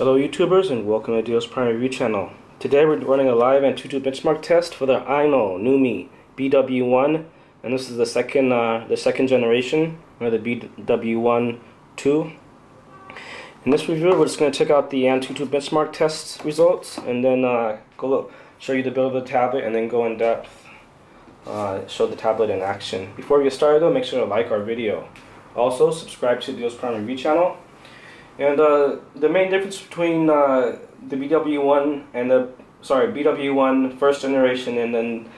Hello YouTubers and welcome to Talos Prime Review channel. Today we're running a live Antutu benchmark test for the Ainol Numy BW1, and this is the second generation, or the BW1 2. In this review we're just going to check out the Antutu benchmark test results and then show you the build of the tablet and then go in depth, show the tablet in action. Before we get started though, make sure to like our video. Also subscribe to the Talos Prime Review channel. And the main difference between the BW1 and the BW1 first generation and then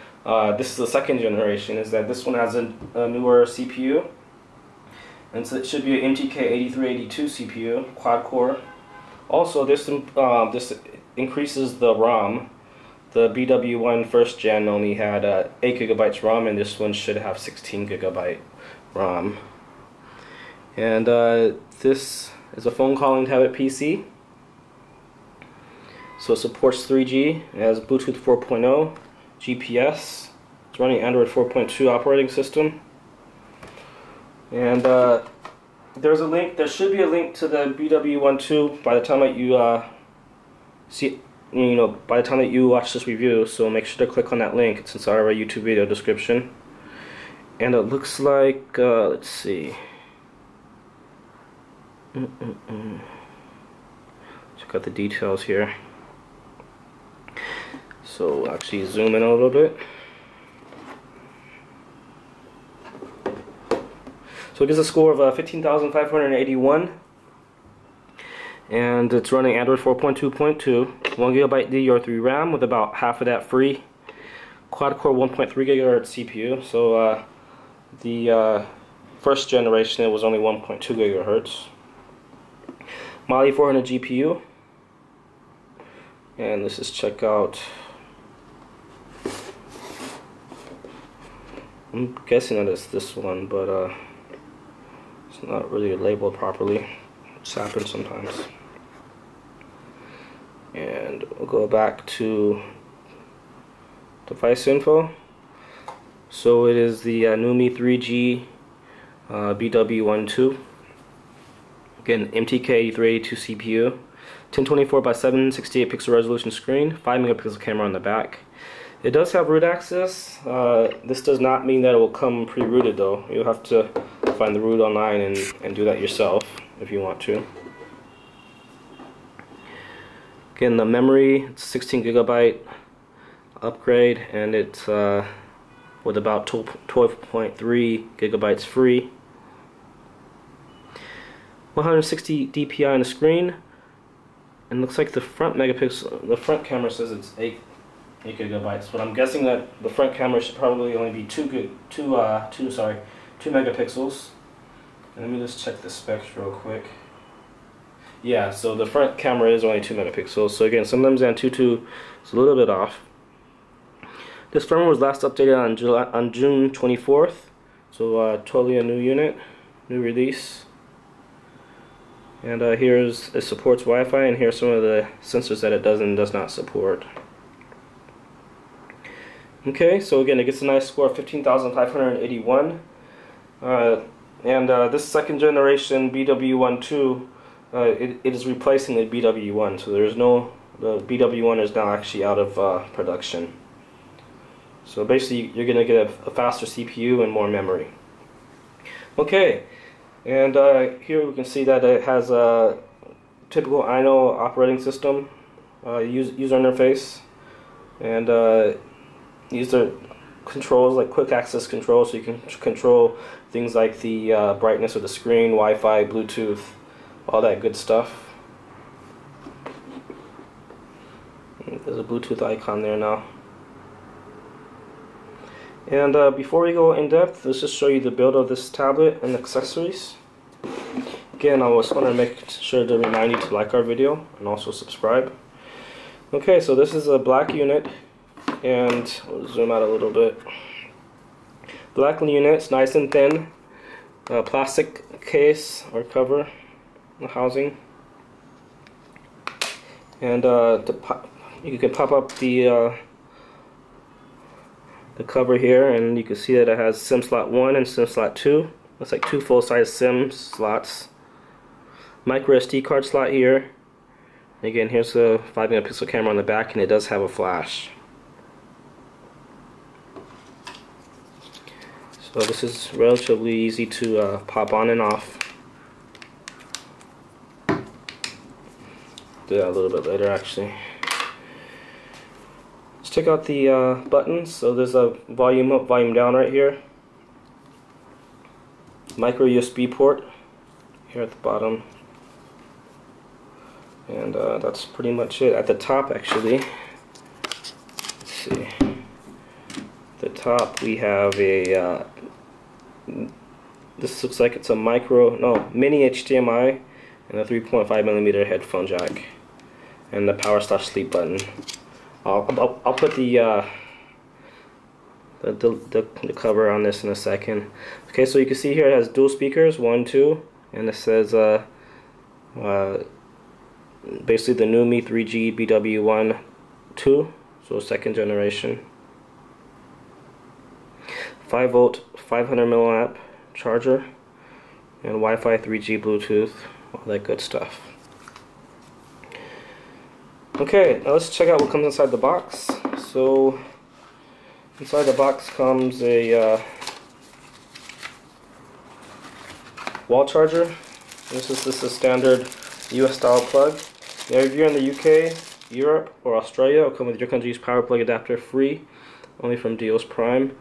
this is the second generation is that this one has a newer CPU, and so it should be an MTK8382 CPU, quad core. Also, this increases the ROM. The BW1 first gen only had 8 GB ROM, and this one should have 16 GB ROM. And this is a phone calling tablet PC. So it supports 3G, it has Bluetooth 4.0, GPS, it's running Android 4.2 operating system. And there's a link, there should be a link to the BW1 2 by the time that you by the time that you watch this review, so make sure to click on that link. It's inside of our YouTube video description. And it looks like, let's see. Check out the details here. So actually zoom in a little bit. So it gives a score of 15,581, and it's running Android 4.2.2, 1 GB DDR3 RAM with about half of that free, quad core 1.3 GHz CPU. So the first generation it was only 1.2 GHz. Mali 400 GPU, and let's just check out. I'm guessing that it's this one, but it's not really labeled properly. It's happened sometimes. And we'll go back to device info. So it is the Numy 3G BW1 2. Again, MTK8382 CPU, 1024 by 768 pixel resolution screen, 5 megapixel camera on the back. It does have root access. This does not mean that it will come pre-rooted though. You'll have to find the root online and do that yourself if you want to. Again, the memory, it's 16 GB upgrade, and it's with about 12.3 GB free. 160 DPI on the screen, and looks like the front camera says it's 8 GB, but I'm guessing that the front camera should probably only be 2 megapixels. And let me just check the specs real quick. Yeah, so the front camera is only 2 megapixels. So again, sometimes Antutu is a little bit off. This firmware was last updated on June 24th, so totally a new unit, new release. And it supports Wi-Fi, and here's some of the sensors that it does and does not support. Okay, so again, it gets a nice score of 15,581. This second generation BW1 2, it is replacing the BW1, so the BW1 is now actually out of production. So basically, you're going to get a faster CPU and more memory. Okay. And here we can see that it has a typical Ainol operating system user interface, and user controls like quick access control, so you can control things like the brightness of the screen, Wi-Fi, Bluetooth, all that good stuff. There's a Bluetooth icon there now. And before we go in depth, let's just show you the build of this tablet and accessories. Again, I just want to make sure to remind you to like our video and also subscribe. Okay, so this is a black unit, and we'll zoom out a little bit. Black unit, it's nice and thin. Plastic case or cover, housing. And you can pop up the cover here, and you can see that it has SIM slot 1 and SIM slot 2. Looks like 2 full-size SIM slots. Micro SD card slot here, Again, here's a 5 megapixel camera on the back, and it does have a flash. So this is relatively easy to pop on and off. Do that a little bit later, actually. Let's check out the buttons. So there's a volume up, volume down right here. Micro USB port here at the bottom. And that's pretty much it. At the top, actually, let's see. At the top we have a this looks like it's a mini HDMI and a 3.5mm headphone jack, and the power/sleep button. I'll put the cover on this in a second. Okay, so you can see here it has dual speakers, 1, 2, and it says basically the Numy 3G BW1 2, so second generation. 5-volt 500 milliamp charger, and Wi-Fi, 3G, Bluetooth, all that good stuff. Okay, now let's check out what comes inside the box. So inside the box comes a wall charger. This is a standard US style plug. Now if you're in the UK, Europe, or Australia, it'll come with your country's power plug adapter free, only from Talos Prime.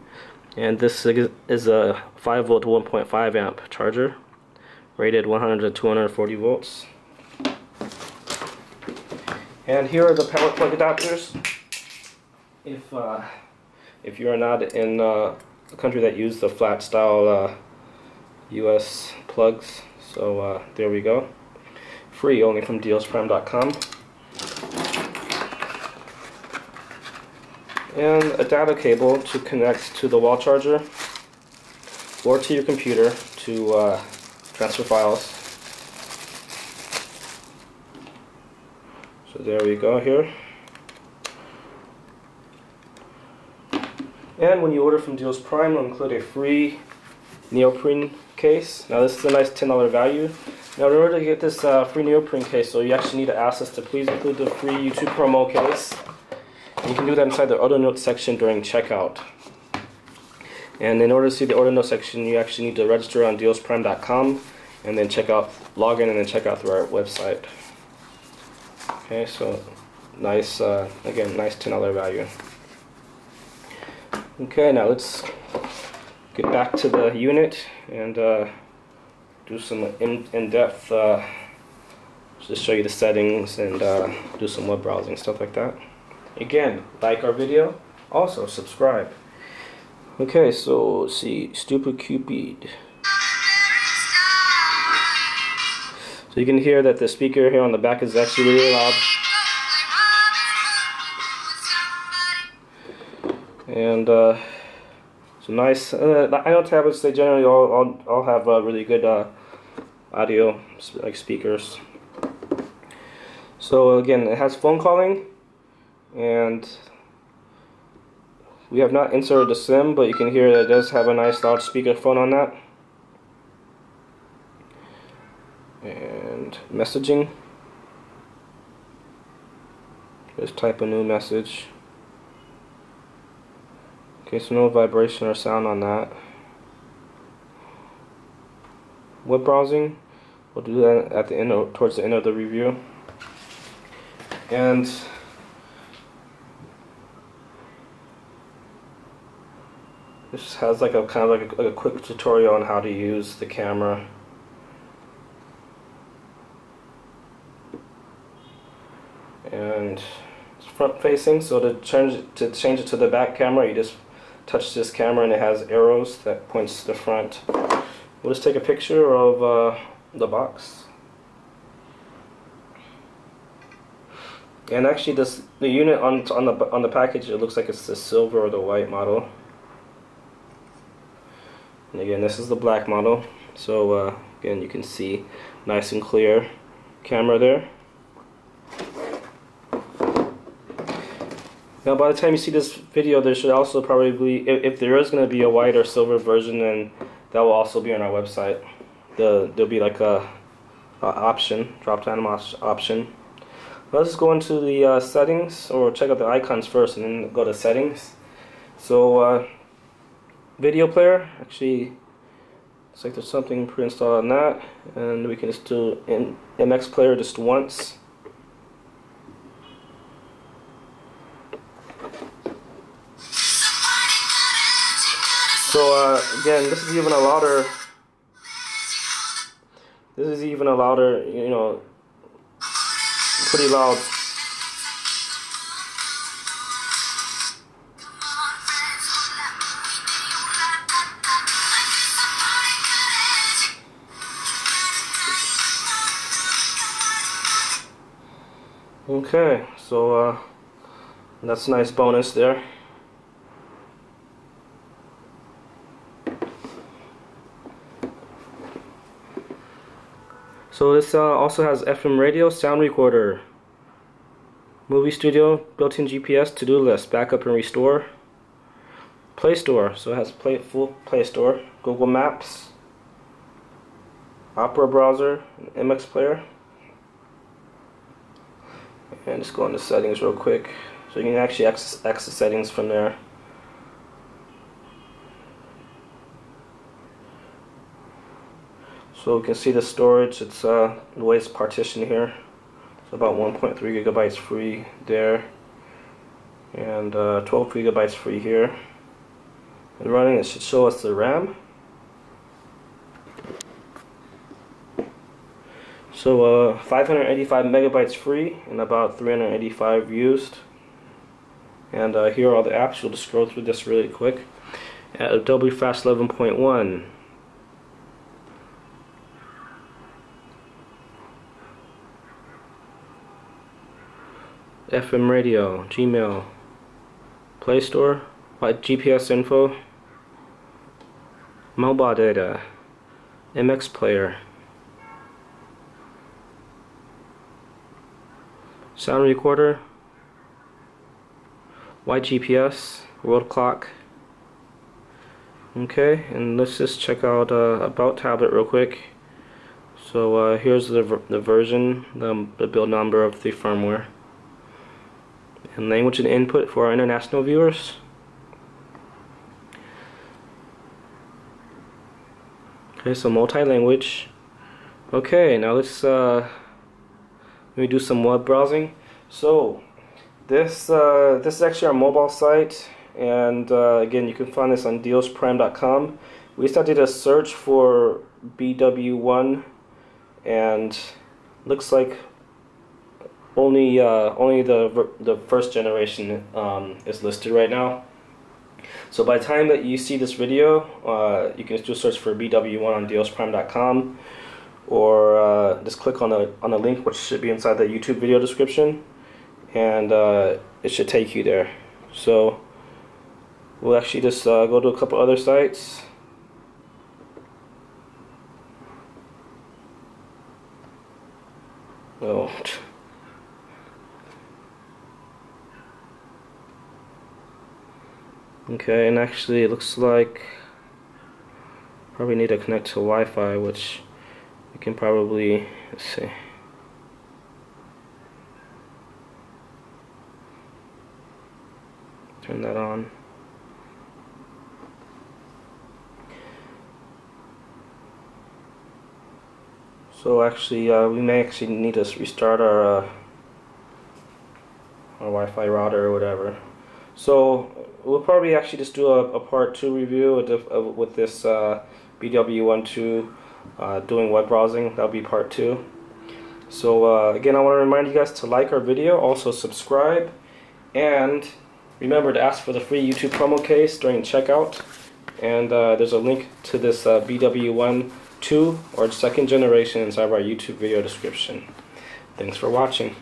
And this is a 5-volt 1.5 amp charger, rated 100 to 240 volts. And here are the power plug adapters. If you are not in a country that uses the flat style US plugs, so there we go. Free, only from DealsPrime.com. And a data cable to connect to the wall charger or to your computer to transfer files. So there we go here. And when you order from Deals Prime, it'll include a free neoprene case. Now this is a nice $10 value. Now in order to get this free neoprene case, so you actually need to ask us to please include the free YouTube promo case. You can do that inside the order notes section during checkout. And in order to see the order notes section, you actually need to register on DealsPrime.com and then log in and then check out through our website. Okay, so nice, again, nice $10 value. Okay, now let's get back to the unit and do some in-depth, just show you the settings and do some web browsing, stuff like that. Again, like our video, also subscribe. Okay, so let's see, Stupid Cupid. So you can hear that the speaker here on the back is actually really loud. And it's nice. I know tablets, they generally all have really good audio, like speakers. So again, it has phone calling. And we have not inserted the SIM, but you can hear that it does have a nice loud speakerphone on that. And messaging. Just type a new message. Okay, so no vibration or sound on that. Web browsing, we'll do that at the end, towards the end of the review. And this has like a kind of like a quick tutorial on how to use the camera. And it's front facing, so to change it to the back camera, you just touch this camera and it has arrows that points to the front. We'll just take a picture of the box. And actually the unit on the package, it looks like it's the silver or the white model. And again, this is the black model. So again, you can see nice and clear camera there. Now by the time you see this video, there should also probably, if there is going to be a white or silver version, then that will also be on our website. There'll be like a option, drop down option Let's go into the settings, or check out the icons first and then go to settings. So video player, actually looks like there's something pre-installed on that, and we can just do MX player just once. So again, this is even a louder. This is even a louder, you know, pretty loud. Okay, so that's a nice bonus there. So this also has FM radio, sound recorder, movie studio, built-in GPS, to-do list, backup and restore, Play Store, so it has full Play Store, Google Maps, Opera browser, MX player, and just go into settings real quick, so you can actually access settings from there. So you can see the storage, it's the way it's partitioned here. It's about 1.3 gigabytes free there, and 12 gigabytes free here. And running, it should show us the RAM. So 585 megabytes free and about 385 used. And here are all the apps. We'll just scroll through this really quick. Adobe Fast 11.1. FM radio, Gmail, Play Store, GPS info, mobile data, MX player, sound recorder, GPS, world clock. Okay, and let's just check out About tablet real quick. So here's the version, the build number of the firmware, and language and input for our international viewers. Okay, so multi-language. Okay, now let's let me do some web browsing. So this is actually our mobile site, and again, you can find this on dealsprime.com. We just did a search for BW1, and looks like only the first generation is listed right now. So by the time that you see this video, you can just do a search for BW1 on dealsprime.com, or just click on the link, which should be inside the YouTube video description, and it should take you there. So we'll actually just go to a couple other sites. Oh. Okay, and actually it looks like probably need to connect to Wi-Fi, which we can probably, let's see. Turn that on. So actually, we may actually need to restart our Wi-Fi router or whatever. So we'll probably actually just do a part 2 review with this BW1 doing web browsing. That'll be part 2. So again, I want to remind you guys to like our video, also subscribe, and remember to ask for the free YouTube promo case during checkout. And there's a link to this BW1 2 or second generation inside of our YouTube video description. Thanks for watching.